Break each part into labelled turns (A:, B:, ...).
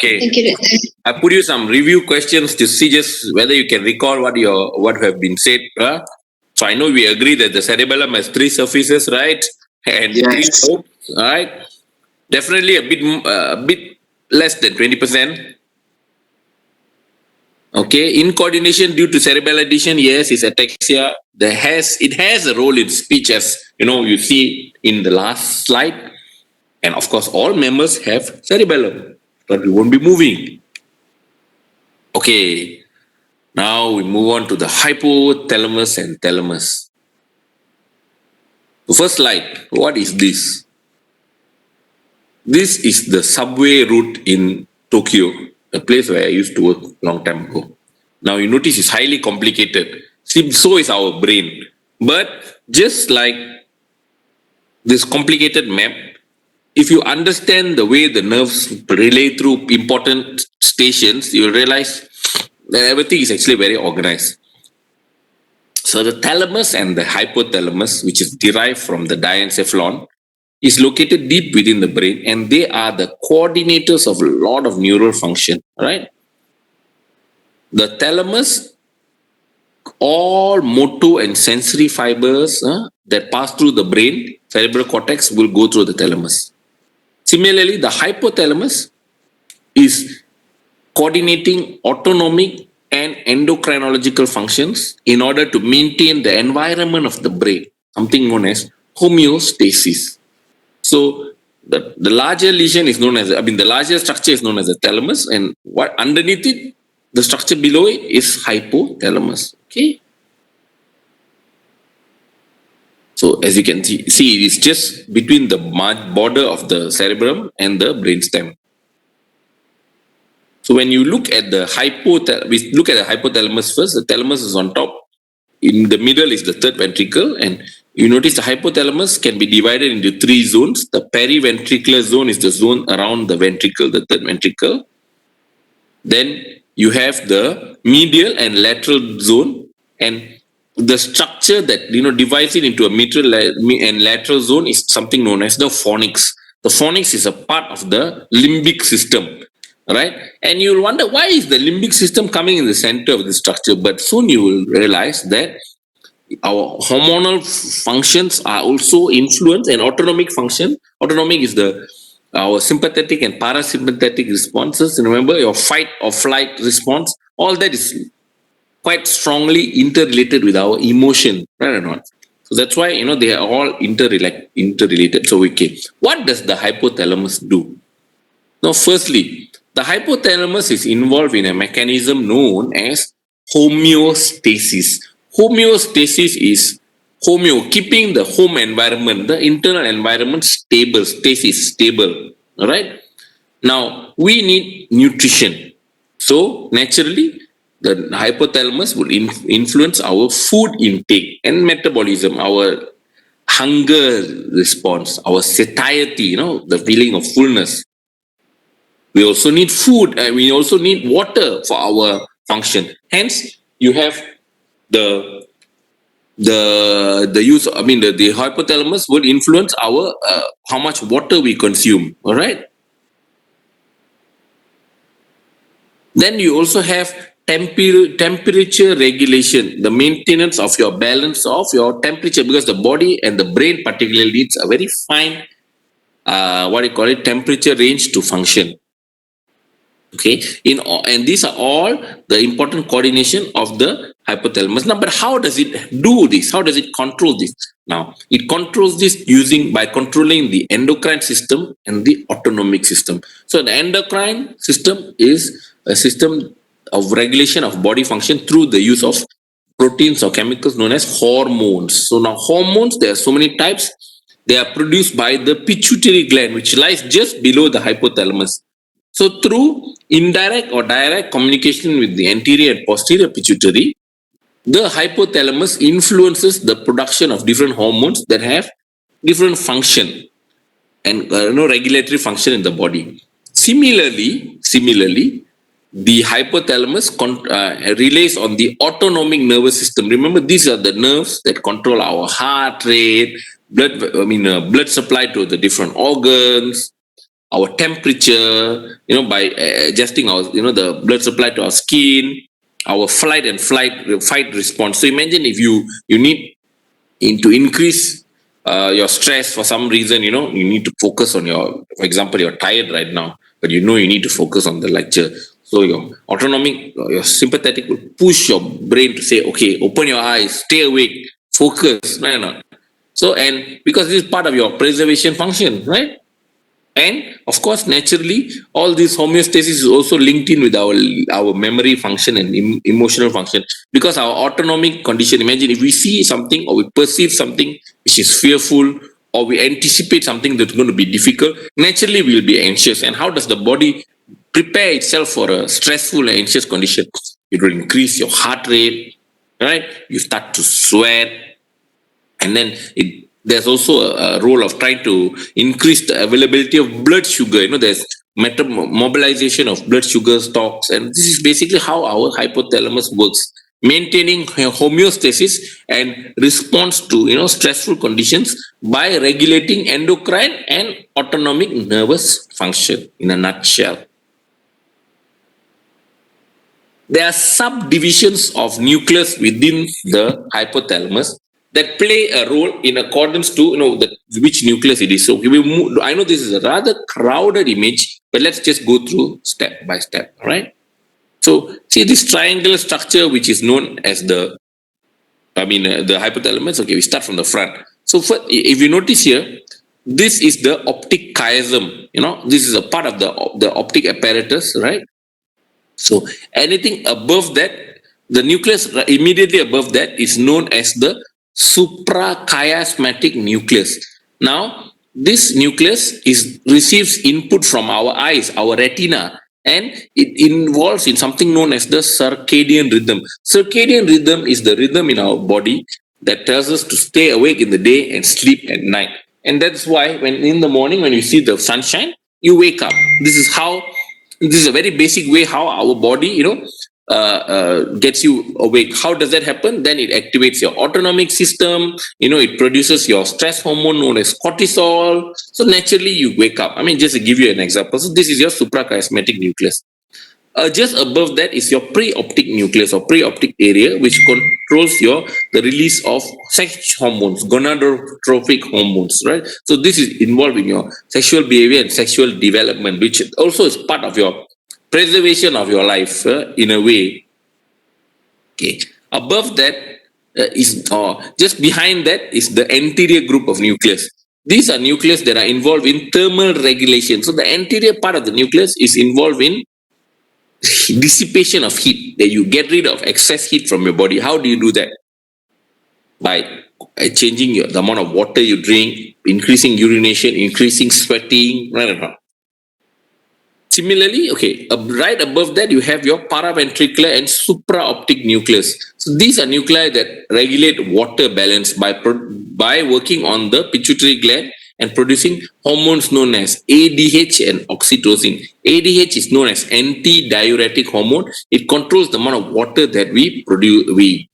A: Okay.
B: Thank you, Doctor.
A: I put you some review questions to see just whether you can recall what have been said. So I know we agree that the cerebellum has three surfaces, right? And three
C: Yes.
A: lobes, right? Definitely a bit less than 20%. Okay, incoordination due to cerebral adhesion, yes, is ataxia. It has a role in speech, as you see in the last slide. And of course, all mammals have cerebellum, but we won't be moving. Okay, now we move on to the hypothalamus and thalamus. The first slide, what is this? This is the subway route in Tokyo, a place where I used to work a long time ago. Now you notice it's highly complicated. See, so is our brain. But just like this complicated map, if you understand the way the nerves relay through important stations, you'll realize that everything is actually very organized. So the thalamus and the hypothalamus, which is derived from the diencephalon, is located deep within the brain, and they are the coordinators of a lot of neural function, right? The thalamus, all motor and sensory fibers that pass through the brain, cerebral cortex, will go through the thalamus. Similarly, the hypothalamus is coordinating autonomic and endocrinological functions in order to maintain the environment of the brain, something known as homeostasis. So the larger lesion is known as, the larger structure is known as the thalamus, and what underneath it, the structure below it is hypothalamus. Okay. So as you can see, it's just between the border of the cerebrum and the brainstem. So when you look at the hypothalamus first. The thalamus is on top. In the middle is the third ventricle, and you notice the hypothalamus can be divided into three zones. The periventricular zone is the zone around the ventricle, the third ventricle. Then you have the medial and lateral zone, and the structure that divides it into a medial and lateral zone is something known as the fornix. The fornix is a part of the limbic system, right? And you'll wonder, why is the limbic system coming in the center of the structure? But soon you will realize that our hormonal functions are also influenced, and autonomic function. Autonomic is our sympathetic and parasympathetic responses. And remember, your fight or flight response, all that is quite strongly interrelated with our emotion, right or not? So that's why they are all interrelated. So what does the hypothalamus do? Now, firstly, the hypothalamus is involved in a mechanism known as homeostasis. Homeostasis is keeping the home environment, the internal environment stable. Stasis, stable. All right. Now we need nutrition. So naturally, the hypothalamus will influence our food intake and metabolism, our hunger response, our satiety. The feeling of fullness. We also need food, and we also need water for our function. Hence, you have the use. The hypothalamus will influence our how much water we consume. All right. Then you also have temperature regulation, the maintenance of your balance of your temperature, because the body and the brain particularly needs a very fine, temperature range to function. Okay, and these are all the important coordination of the hypothalamus. Now, but how does it do this? How does it control this? Now, it controls this by controlling the endocrine system and the autonomic system. So the endocrine system is a system of regulation of body function through the use of proteins or chemicals known as hormones. So now hormones, there are so many types. They are produced by the pituitary gland, which lies just below the hypothalamus. So through indirect or direct communication with the anterior and posterior pituitary, the hypothalamus influences the production of different hormones that have different function and regulatory function in the body. Similarly, the hypothalamus relays on the autonomic nervous system. Remember, these are the nerves that control our heart rate, blood supply to the different organs, our temperature, by adjusting our, the blood supply to our skin, our fight response. So imagine if you need to increase your stress for some reason, you need to focus on for example, you're tired right now, but you need to focus on the lecture. So your sympathetic will push your brain to say, okay, open your eyes, stay awake, focus, right or not? So, and because this is part of your preservation function, right? And of course, naturally, all this homeostasis is also linked in with our memory function and emotional function, because our autonomic condition. Imagine if we see something or we perceive something which is fearful, or we anticipate something that's going to be difficult, naturally we'll be anxious. And how does the body prepare itself for a stressful and anxious condition? It will increase your heart rate, right? You start to sweat, and then there's also a role of trying to increase the availability of blood sugar. There's mobilization of blood sugar stocks, and this is basically how our hypothalamus works, maintaining homeostasis and response to stressful conditions by regulating endocrine and autonomic nervous function. In a nutshell, there are subdivisions of nucleus within the hypothalamus that play a role in accordance to which nucleus it is. So we will move. I know this is a rather crowded image, but let's just go through step by step. All right. So see this triangular structure, which is known as the hypothalamus. Okay, we start from the front. So if you notice here, this is the optic chiasm. This is a part of the optic apparatus, right? So anything above that, the nucleus immediately above that is known as the suprachiasmatic nucleus. Now, this nucleus receives input from our eyes, our retina, and it involves in something known as the circadian rhythm. Circadian rhythm is the rhythm in our body that tells us to stay awake in the day and sleep at night. And that's why when in the morning, when you see the sunshine, you wake up. This is a very basic way how our body, gets you awake. How does that happen? Then it activates your autonomic system. It produces your stress hormone known as cortisol. So naturally, you wake up. Just to give you an example. So this is your suprachiasmatic nucleus. Just above that is your preoptic nucleus or preoptic area, which controls the release of sex hormones, gonadotrophic hormones, right? So this is involved in your sexual behavior and sexual development, which also is part of your preservation of your life in a way. Okay. Above that just behind that is the anterior group of nucleus. These are nucleus that are involved in thermal regulation. So the anterior part of the nucleus is involved in dissipation of heat, that you get rid of excess heat from your body. How do you do that? By changing the amount of water you drink, increasing urination, increasing sweating, right? Similarly, okay, right above that you have your paraventricular and supraoptic nucleus. So these are nuclei that regulate water balance by working on the pituitary gland and producing hormones known as ADH and oxytocin. ADH is known as anti-diuretic hormone. It controls the amount of water that we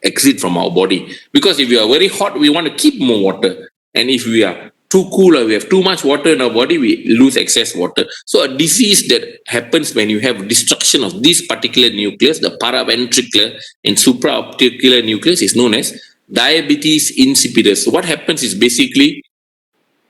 A: exit from our body. Because if we are very hot, we want to keep more water. And if we are too cool or we have too much water in our body, we lose excess water. So a disease that happens when you have destruction of this particular nucleus, the paraventricular and supraopticular nucleus, is known as diabetes insipidus. So what happens is basically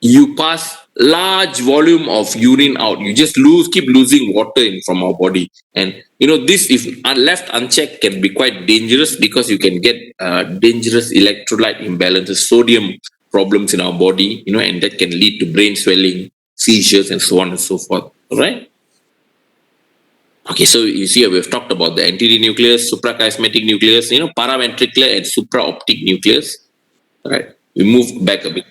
A: you pass large volume of urine out. You just keep losing water from our body. And this, if left unchecked, can be quite dangerous, because you can get dangerous electrolyte imbalances, sodium problems in our body, and that can lead to brain swelling, seizures, and so on and so forth. All right. Okay, so you see, we've talked about the anterior nucleus, suprachiasmatic nucleus, paraventricular and supraoptic nucleus. All right. We move back a bit.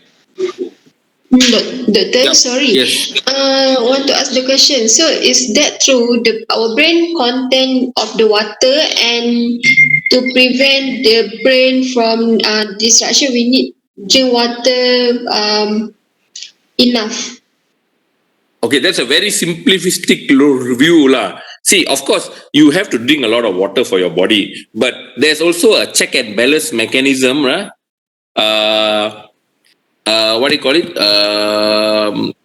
B: Doctor, sorry.
A: Yes.
B: Want to ask the question. So, is that true? Our brain content of the water, and to prevent the brain from distraction, we need drink water enough.
A: Okay, that's a very simplistic review lah. See, of course, you have to drink a lot of water for your body, but there's also a check and balance mechanism, right? what do you call it?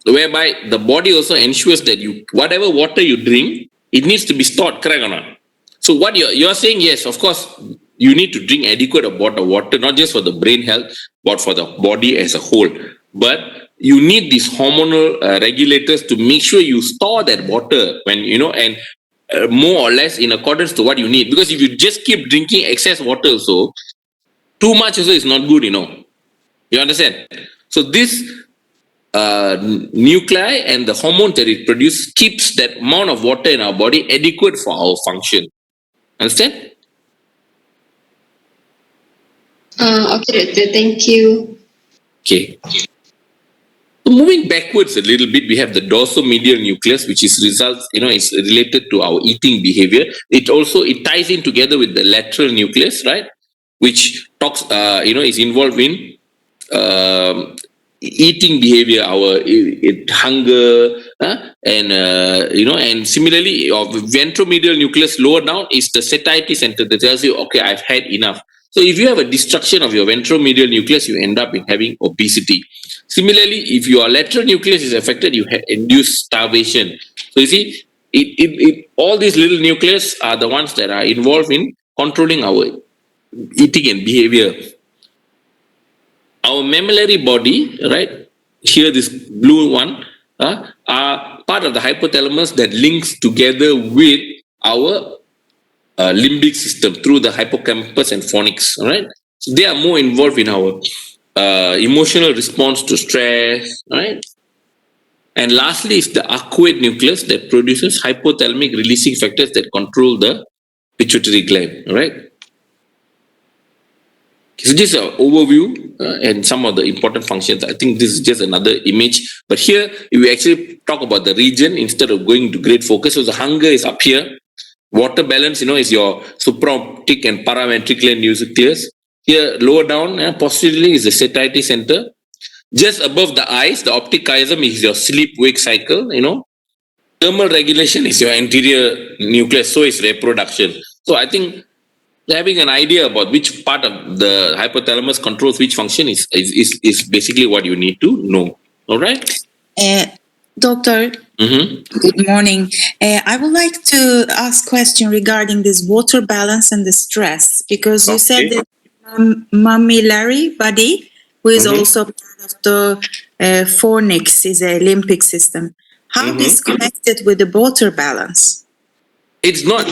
A: Whereby the body also ensures that you, whatever water you drink, it needs to be stored, correct or not? So what you're saying, yes, of course, you need to drink adequate amount of water, not just for the brain health, but for the body as a whole. But you need these hormonal regulators to make sure you store that water when, and more or less in accordance to what you need. Because if you just keep drinking excess water, so too much also is not good, You understand? So this nuclei and the hormone that it produces keeps that amount of water in our body adequate for our function. Understand?
B: Okay, doctor. Thank you.
A: Okay. So moving backwards a little bit, we have the dorsomedial nucleus, which is is related to our eating behavior. It ties in together with the lateral nucleus, right? Which talks, is involved in eating behavior, our hunger, and similarly, of ventromedial nucleus lower down is the satiety center that tells you, okay, I've had enough. So if you have a destruction of your ventromedial nucleus, you end up in having obesity. Similarly, if your lateral nucleus is affected, you induce starvation. So you see, all these little nucleus are the ones that are involved in controlling our eating and behavior. Our mammillary body, right? Here, this blue one, are part of the hypothalamus that links together with our limbic system through the hippocampus and fornix, right? So they are more involved in our emotional response to stress, right? And lastly is the arcuate nucleus that produces hypothalamic releasing factors that control the pituitary gland, right? So just an overview and some of the important functions. I think this is just another image. But here, we actually talk about the region instead of going to great focus. So the hunger is up here. Water balance, is your supraoptic and paraventricular nucleus. Here, lower down, posteriorly is the satiety center. Just above the eyes, the optic chiasm is your sleep-wake cycle, Thermal regulation is your anterior nucleus, so is reproduction. So I think having an idea about which part of the hypothalamus controls which function is basically what you need to know. All right?
C: Doctor, good morning. I would like to ask a question regarding this water balance and the stress, because you said that mammillary body, who is also part of the fornix, is a limbic system. How is connected with the water balance?
A: It's not.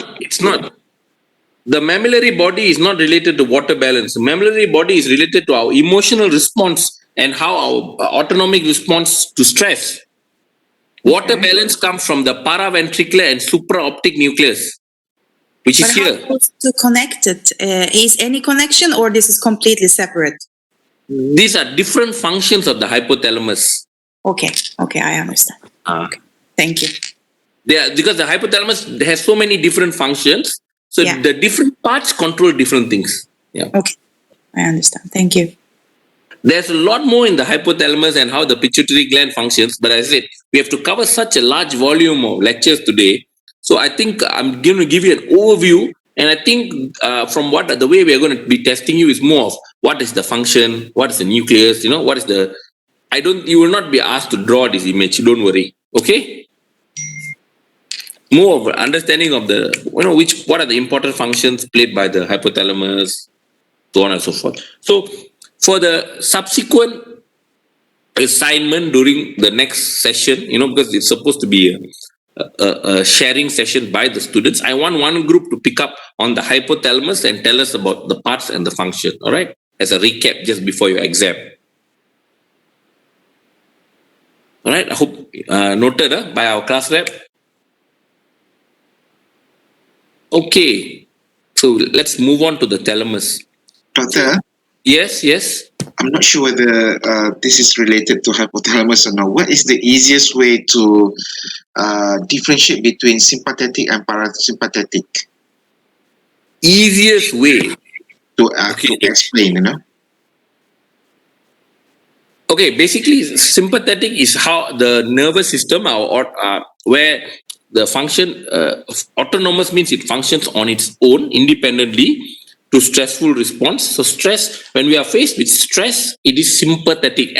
A: The mammillary body is not related to water balance. The mammillary body is related to our emotional response and how our autonomic response to stress. Water balance comes from the paraventricular and supraoptic nucleus, which is here.
C: How to connect it? Is any connection, or this is completely separate?
A: These are different functions of the hypothalamus.
C: Okay, I understand. Okay. Thank you.
A: Because the hypothalamus has so many different functions, so the different parts control different things. Yeah.
C: Okay, I understand. Thank you.
A: There's a lot more in the hypothalamus and how the pituitary gland functions, but as I said, we have to cover such a large volume of lectures today. So I think I'm going to give you an overview, and I think from the way we are going to be testing you is more of what is the function, what is the nucleus, what is the. You will not be asked to draw this image. Don't worry. Okay. More of an understanding of the, what are the important functions played by the hypothalamus, so on and so forth. So for the subsequent assignment during the next session, because it's supposed to be a sharing session by the students, I want one group to pick up on the hypothalamus and tell us about the parts and the function, all right? As a recap just before your exam. All right, I hope noted by our class rep. Okay, so let's move on to the thalamus.
D: Doctor?
A: Yes.
D: I'm not sure whether this is related to hypothalamus or not. What is the easiest way to differentiate between sympathetic and parasympathetic?
A: Easiest way
D: to explain,
A: Okay, basically, sympathetic is how the nervous system, where the function autonomous means it functions on its own independently. to stressful response. So stress, when we are faced with stress, it is sympathetic.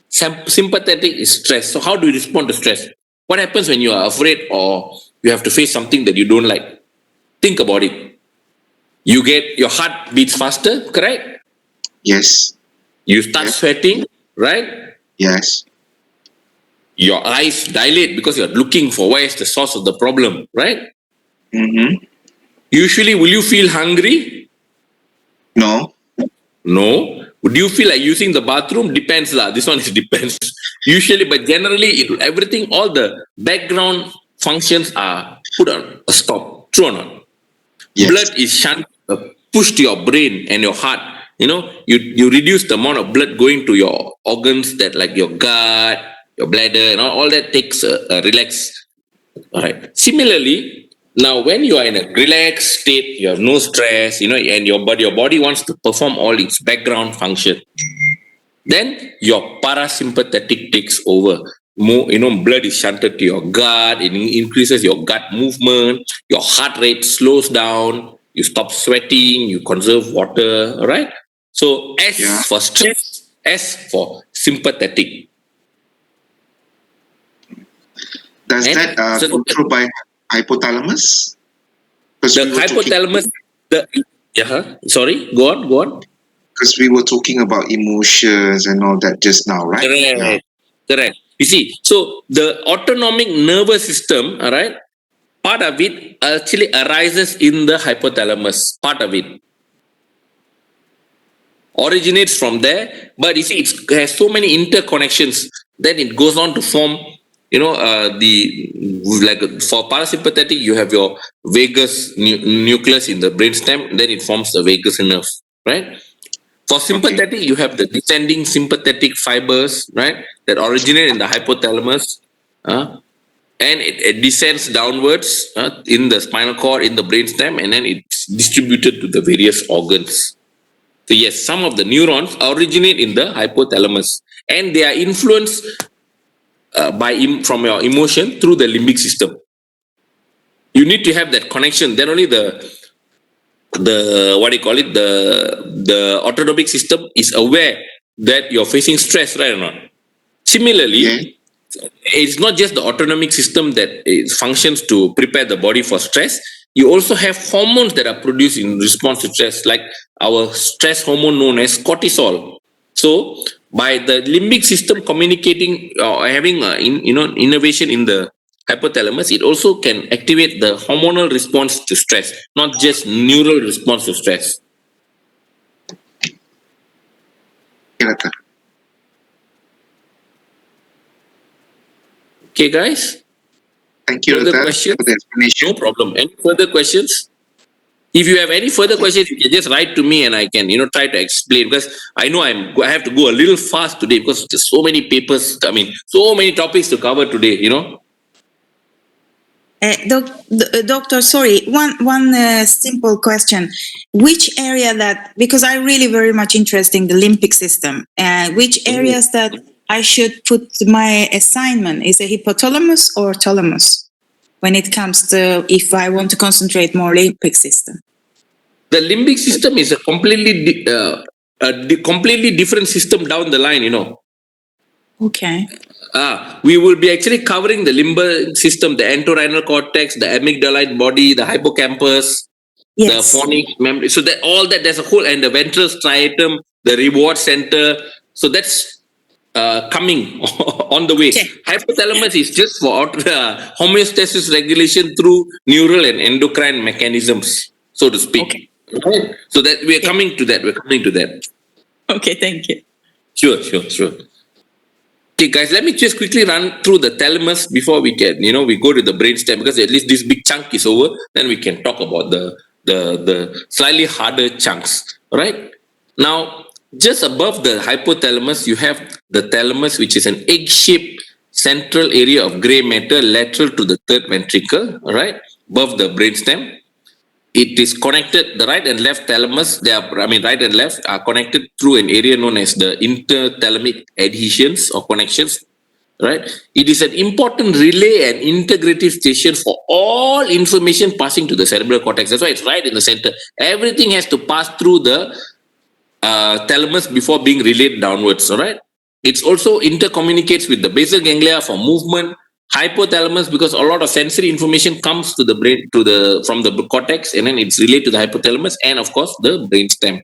A: Sympathetic is stress. So how do you respond to stress? What happens when you are afraid or you have to face something that you don't like? Think about it. You get, your heart beats faster, correct?
D: Yes.
A: You start sweating, right?
D: Yes.
A: Your eyes dilate because you're looking for where is the source of the problem, right?
D: Mm-hmm.
A: Usually, will you feel hungry?
D: No.
A: No. Would you feel like using the bathroom? Depends lah. This one is depends. Usually, but generally, everything, all the background functions are put on a stop. True or not?
D: Yes.
A: Blood is pushed to your brain and your heart. You know, you reduce the amount of blood going to your organs that like your gut, your bladder, and all that takes a relax. All right. Similarly, now when you are in a relaxed state, you have no stress, you know, and your body wants to perform all its background function. Then your parasympathetic takes over. More, you know, blood is shunted to your gut. It increases your gut movement. Your heart rate slows down. You stop sweating. You conserve water. All right. So S for stress, S for sympathetic.
D: Does
A: And
D: that
A: so
D: go through by hypothalamus?
A: the hypothalamus. Sorry. Go on.
D: Because we were talking about emotions and all that just now, right?
A: Correct. You see, so the autonomic nervous system, all right, part of it actually arises in the hypothalamus. Part of it originates from there, but you see, it has so many interconnections. Then it goes on to form, you know, like for parasympathetic, you have your vagus nucleus in the brainstem. Then it forms the vagus nerve, right? For sympathetic, you have the descending sympathetic fibers, right, that originate in the hypothalamus, and it descends downwards in the spinal cord, in the brainstem, and then it's distributed to the various organs. So yes, some of the neurons originate in the hypothalamus, and they are influenced from your emotion through the limbic system. You need to have that connection. Then only the autonomic system is aware that you're facing stress, right or not? Similarly, it's not just the autonomic system that functions to prepare the body for stress. You also have hormones that are produced in response to stress, like our stress hormone known as cortisol. So, by the limbic system communicating or having innervation in the hypothalamus, it also can activate the hormonal response to stress, not just neural response to stress. Okay, guys?
D: Thank you,
A: further questions?
D: for the explanation.
A: No problem. Any further questions? If you have any further questions, you can just write to me and I can, try to explain, because I know I have to go a little fast today because there's so many papers, so many topics to cover today,
C: Doctor, sorry, one simple question. Which area because I'm really very much interested in the limbic system, which areas that I should put my assignment? Is it hypothalamus or thalamus when it comes to if I want to concentrate more limbic system?
A: The limbic system is a completely different system down the line,
C: Okay.
A: We will be actually covering the limbic system, the entorhinal cortex, the amygdaloid body, the hippocampus, the phonic memory. So that there's a whole, and the ventral striatum, the reward center. So that's coming on the way. Okay. Hypothalamus is just for homeostasis regulation through neural and endocrine mechanisms, so to speak. Okay. Right? So that we're coming to that.
C: Okay, thank you.
A: Sure. Okay, guys, let me just quickly run through the thalamus before we can, we go to the brainstem, because at least this big chunk is over. Then we can talk about the slightly harder chunks. All right. Now, just above the hypothalamus, you have the thalamus, which is an egg-shaped central area of gray matter lateral to the third ventricle. All right, above the brainstem. It is connected, the right and left thalamus, right and left are connected through an area known as the interthalamic adhesions or connections. right? It is an important relay and integrative station for all information passing to the cerebral cortex. That's why it's right in the center. Everything has to pass through the thalamus before being relayed downwards, all right? It also intercommunicates with the basal ganglia for movement, hypothalamus because a lot of sensory information comes to the brain from the cortex, and then it's relayed to the hypothalamus, and of course the brainstem.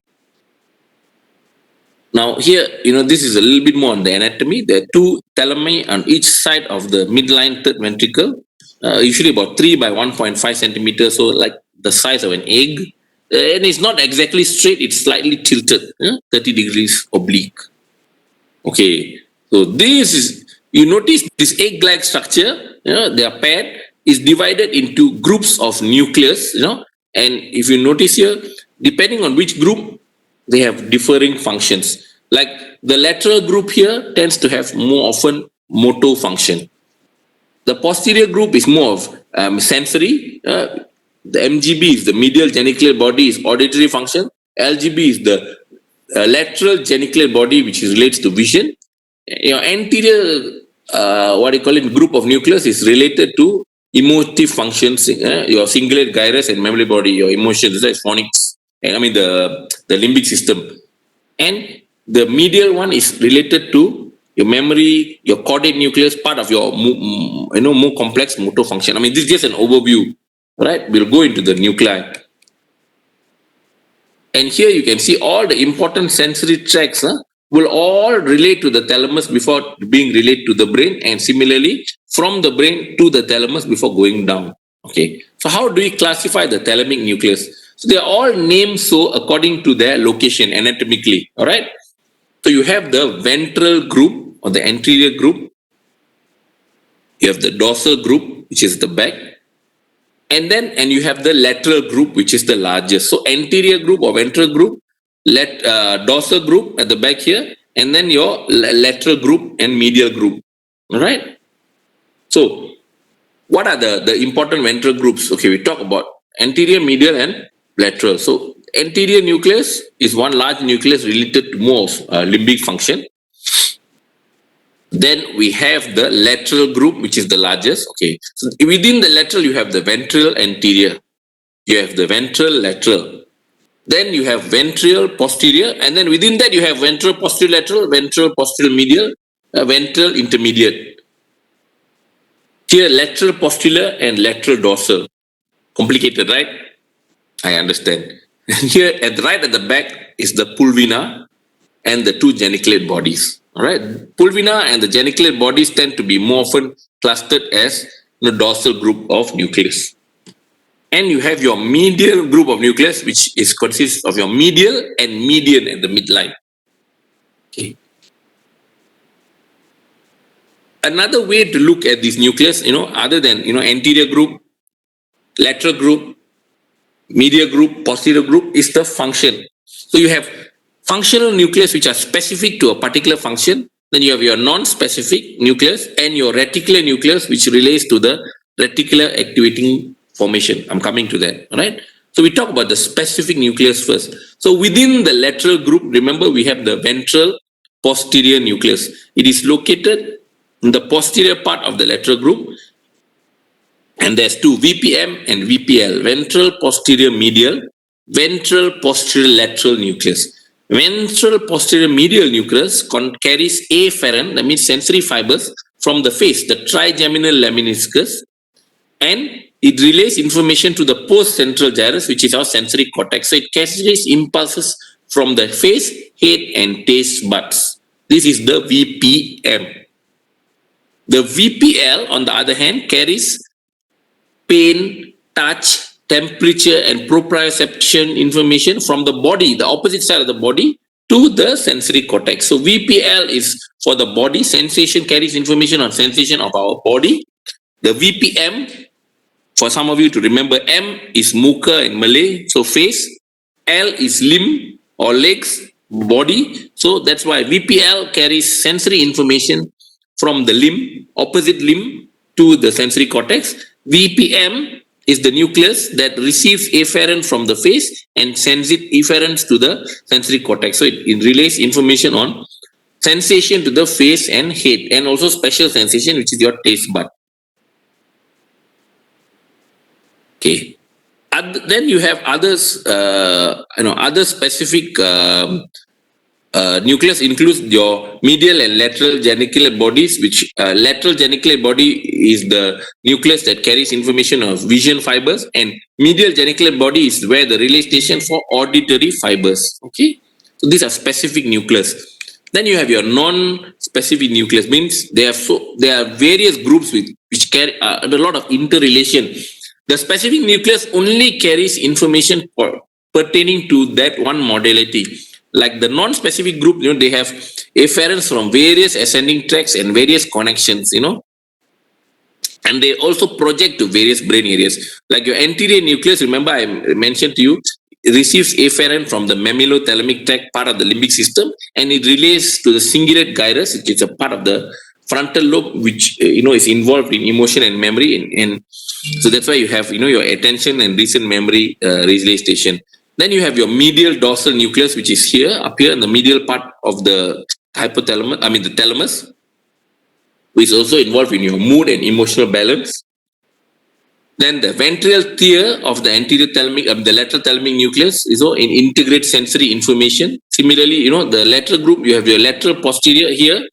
A: Now here, this is a little bit more on the anatomy. There are two thalami on each side of the midline third ventricle, usually about 3 by 1.5 centimeters, so like the size of an egg. And it's not exactly straight, it's slightly tilted, 30 degrees oblique. Okay, so this is, you notice this egg-like structure, they are paired, is divided into groups of nucleus, and if you notice here, depending on which group, they have differing functions. Like the lateral group here tends to have more often motor function. The posterior group is more of sensory. The MGB is the medial genicular body, is auditory function. LGB is the lateral genicular body, which relates to vision. Your anterior, group of nucleus is related to emotive functions. Your cingulate gyrus and mammary body, your emotions, like phonics. The limbic system. And the medial one is related to your memory, your caudate nucleus, part of your more complex motor function. This is just an overview, right? We'll go into the nuclei. And here you can see all the important sensory tracts will all relate to the thalamus before being relayed to the brain, and similarly from the brain to the thalamus before going down. Okay, so how do we classify the thalamic nucleus? So they are all named so according to their location anatomically. All right. So you have the ventral group or the anterior group. You have the dorsal group, which is the back. And you have the lateral group, which is the largest. So anterior group or ventral group, dorsal group at the back here, and then your lateral group and medial group. All right. So what are the important ventral groups? Okay, we talk about anterior, medial, and lateral. So anterior nucleus is one large nucleus related to more limbic function. Then we have the lateral group, which is the largest. Okay, so within the lateral you have the ventral anterior, you have the ventral lateral, then you have ventral posterior, and then within that you have ventral posterior lateral, ventral posterior medial, ventral intermediate. Here lateral posterior and lateral dorsal. Complicated, right? I understand. Here right at the back is the pulvina and the two geniculate bodies. All right, pulvina and the geniculate bodies tend to be more often clustered as the dorsal group of nucleus. And you have your medial group of nucleus, which consists of your medial and median at the midline. Okay. Another way to look at this nucleus, other than anterior group, lateral group, medial group, posterior group, is the function. So you have functional nucleus which are specific to a particular function. Then you have your non-specific nucleus and your reticular nucleus, which relates to the reticular activating formation. I'm coming to that, right? So we talk about the specific nucleus first. So within the lateral group, remember we have the ventral posterior nucleus. It is located in the posterior part of the lateral group. And there's two, VPM and VPL, ventral posterior medial, ventral posterior lateral nucleus. Ventral posterior medial nucleus carries afferent, that means sensory fibers, from the face, the trigeminal lemniscus, and it relays information to the post-central gyrus, which is our sensory cortex. So it carries impulses from the face, head, and taste buds. This is the VPM. The VPL, on the other hand, carries pain, touch, temperature, and proprioception information from the body, the opposite side of the body, to the sensory cortex. So VPL is for the body. Sensation carries information on sensation of our body. The VPM, for some of you to remember, M is muka in Malay, so face. L is limb or legs, body. So that's why VPL carries sensory information from the limb, opposite limb, to the sensory cortex. VPM is the nucleus that receives afferent from the face and sends it efferents to the sensory cortex. So it relays information on sensation to the face and head, and also special sensation, which is your taste bud. Okay. Then you have others, other specific nucleus includes your medial and lateral geniculate bodies, which lateral geniculate body is the nucleus that carries information of vision fibers, and medial geniculate body is where the relay station for auditory fibers. Okay, so these are specific nucleus. Then you have your non-specific nucleus, means there are various groups which carry a lot of interrelation. The specific nucleus only carries information pertaining to that one modality. Like the non-specific group, they have afferents from various ascending tracts and various connections, and they also project to various brain areas. Like your anterior nucleus, remember I mentioned to you, receives afferent from the mammillothalamic tract, part of the limbic system, and it relays to the cingulate gyrus, which is a part of the frontal lobe, which is involved in emotion and memory, and so that's why you have your attention and recent memory relay station. Then you have your medial dorsal nucleus, which is up here in the medial part of the hypothalamus, the thalamus, which is also involved in your mood and emotional balance. Then the ventral tier of the anterior thalamic, the lateral thalamic nucleus is in integrate sensory information. Similarly, the lateral group, you have your lateral posterior here.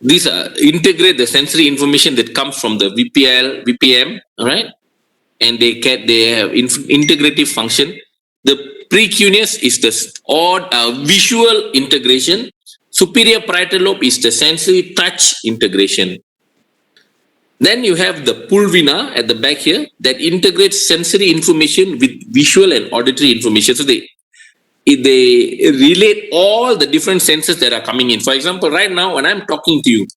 A: These integrate the sensory information that comes from the VPL, VPM, all right, and they have integrative function. The precuneus is the visual integration. Superior parietal lobe is the sensory touch integration. Then you have the pulvina at the back here that integrates sensory information with visual and auditory information. So they relate all the different senses that are coming in. For example, right now when I'm talking to you,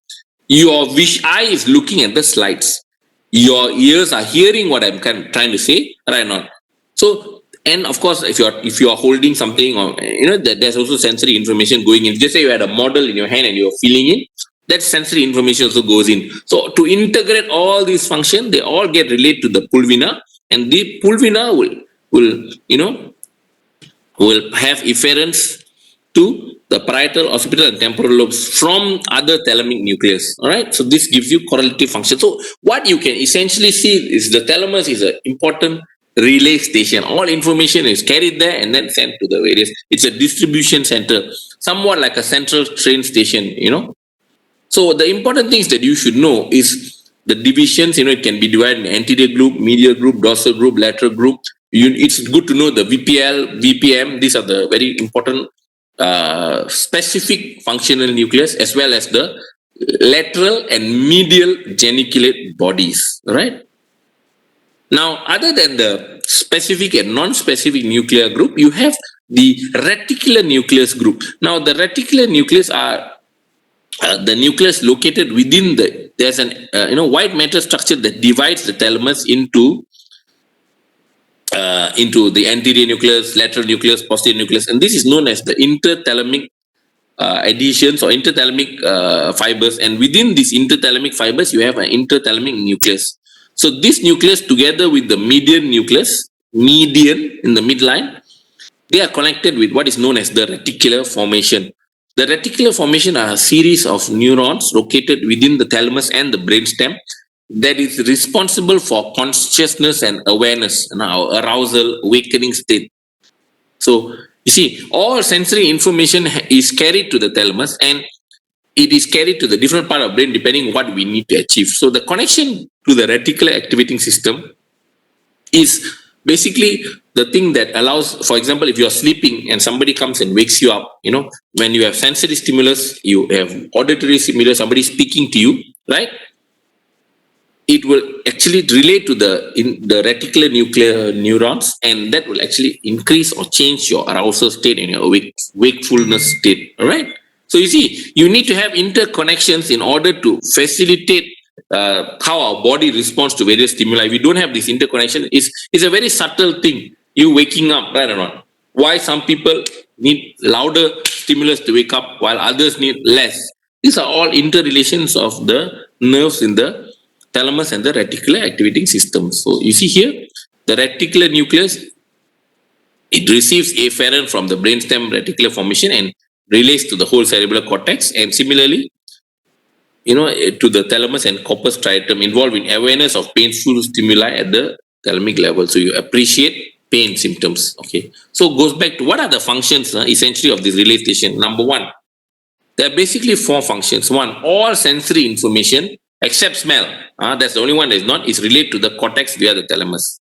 A: your eye is looking at the slides. Your ears are hearing what I'm trying to say right now. So, and of course, if you are holding something, or that there's also sensory information going in. Just say you had a model in your hand and you're feeling it, that sensory information also goes in. So to integrate all these functions, they all get related to the pulvina, and the pulvina will have efferents to the parietal, occipital, and temporal lobes from other thalamic nucleus. All right. So this gives you correlative function. So what you can essentially see is the thalamus is an important relay station. All information is carried there and then sent to the various. It's a distribution center, somewhat like a central train station. So the important things that you should know is the divisions. It can be divided in anterior group, medial group, dorsal group, lateral group. It's good to know the VPL, VPM. These are the very important specific functional nucleus, as well as the lateral and medial geniculate bodies. Right. Now, other than the specific and non-specific nuclear group, you have the reticular nucleus group. Now, the reticular nucleus are the nucleus located within there's an white matter structure that divides the thalamus into the anterior nucleus, lateral nucleus, posterior nucleus, and this is known as the interthalamic adhesions or interthalamic fibers. And within these interthalamic fibers, you have an interthalamic nucleus. So this nucleus, together with the median nucleus, median in the midline, they are connected with what is known as the reticular formation. The reticular formation are a series of neurons located within the thalamus and the brainstem that is responsible for consciousness and awareness, arousal, awakening state. So you see, all sensory information is carried to the thalamus, and it is carried to the different part of brain depending on what we need to achieve. So the connection to the reticular activating system is basically the thing that allows, for example, if you're sleeping and somebody comes and wakes you up, when you have sensory stimulus, you have auditory stimulus, somebody speaking to you, right? It will actually relate to the reticular nuclear neurons, and that will actually increase or change your arousal state and your wakefulness state. All right. So you see, you need to have interconnections in order to facilitate how our body responds to various stimuli. If we don't have this interconnection, it's a very subtle thing. You waking up, right or not? Why some people need louder stimulus to wake up while others need less? These are all interrelations of the nerves in the thalamus and the reticular activating system. So you see here, the reticular nucleus, it receives afferent from the brainstem reticular formation, and relays to the whole cerebral cortex, and similarly, to the thalamus and corpus striatum, involved in awareness of painful stimuli at the thalamic level. So you appreciate pain symptoms. Okay. So it goes back to what are the functions essentially of this relay station. Number one, there are basically four functions. One, all sensory information except smell. That's the only one that is not, is related to the cortex via the thalamus.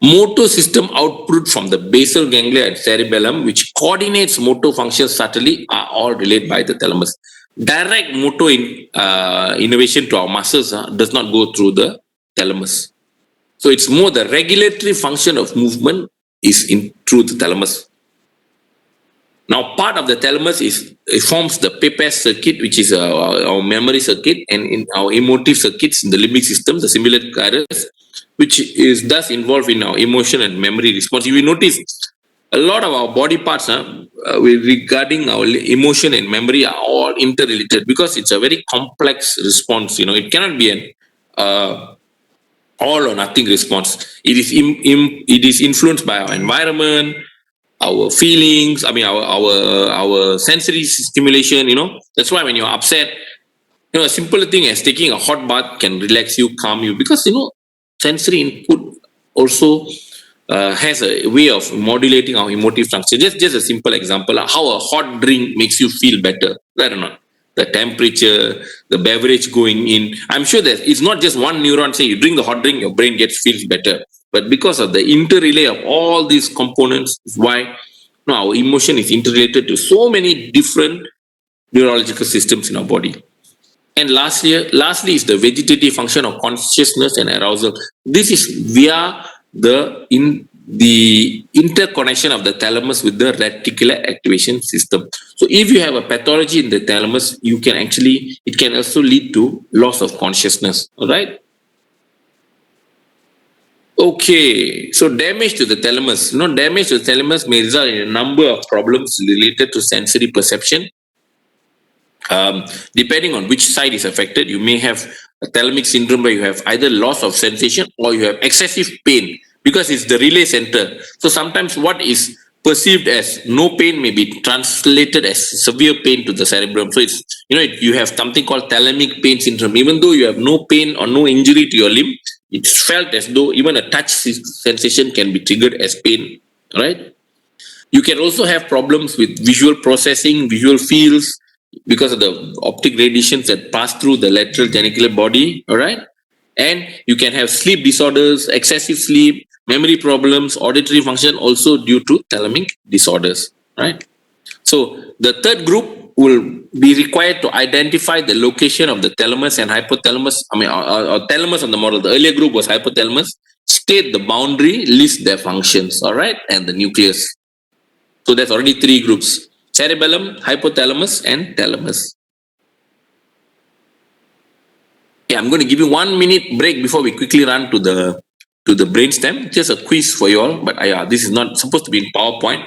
A: Motor system output from the basal ganglia and cerebellum, which coordinates motor functions subtly, are all relayed by the thalamus. Direct motor innervation to our muscles does not go through the thalamus. So it's more the regulatory function of movement is through the thalamus. Now, part of the thalamus it forms the PEPAS circuit, which is our memory circuit, and in our emotive circuits in the limbic system, the cingulate gyrus, which is thus involved in our emotion and memory response. You will notice a lot of our body parts regarding our emotion and memory are all interrelated because it's a very complex response. It cannot be an all or nothing response. It is influenced by our environment, our feelings, our sensory stimulation. That's why when you're upset, a simple thing as taking a hot bath can relax you, calm you, because sensory input also has a way of modulating our emotive function. Just a simple example, how a hot drink makes you feel better, right or not? The temperature, the beverage going in. I'm sure that it's not just one neuron saying you drink the hot drink, your brain feels better. But because of the interrelay of all these components, is why our emotion is interrelated to so many different neurological systems in our body. And lastly is the vegetative function of consciousness and arousal. This is via the interconnection of the thalamus with the reticular activation system. So if you have a pathology in the thalamus, it can also lead to loss of consciousness. All right. Okay, so damage to the thalamus. Damage to the thalamus may result in a number of problems related to sensory perception. Depending on which side is affected, you may have a thalamic syndrome where you have either loss of sensation or you have excessive pain because it's the relay center. So sometimes what is perceived as no pain may be translated as severe pain to the cerebrum. So it's, you have something called thalamic pain syndrome. Even though you have no pain or no injury to your limb, it's felt as though even a touch sensation can be triggered as pain, right? You can also have problems with visual processing, visual fields, because of the optic radiations that pass through the lateral genicular body, all right? And you can have sleep disorders, excessive sleep, memory problems, auditory function, also due to thalamic disorders, right? So the third group will be required to identify the location of the thalamus and hypothalamus, or thalamus on the model. The earlier group was hypothalamus, state the boundary, list their functions, all right? And the nucleus. So that's already three groups: cerebellum, hypothalamus, and thalamus. Okay, I'm going to give you 1 minute break before we quickly run to the brainstem. Just a quiz for you all, but this is not supposed to be in PowerPoint.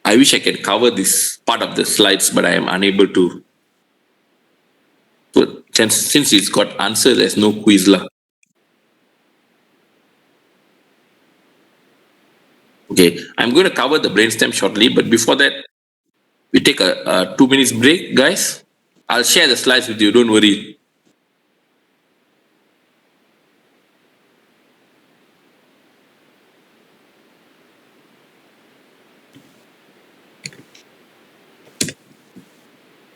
A: I wish I could cover this part of the slides, but I am unable to. But since it's got answer, there's no quiz lah. Okay, I'm going to cover the brainstem shortly, but before that, we take a 2 minutes break, guys. I'll share the slides with you, don't worry.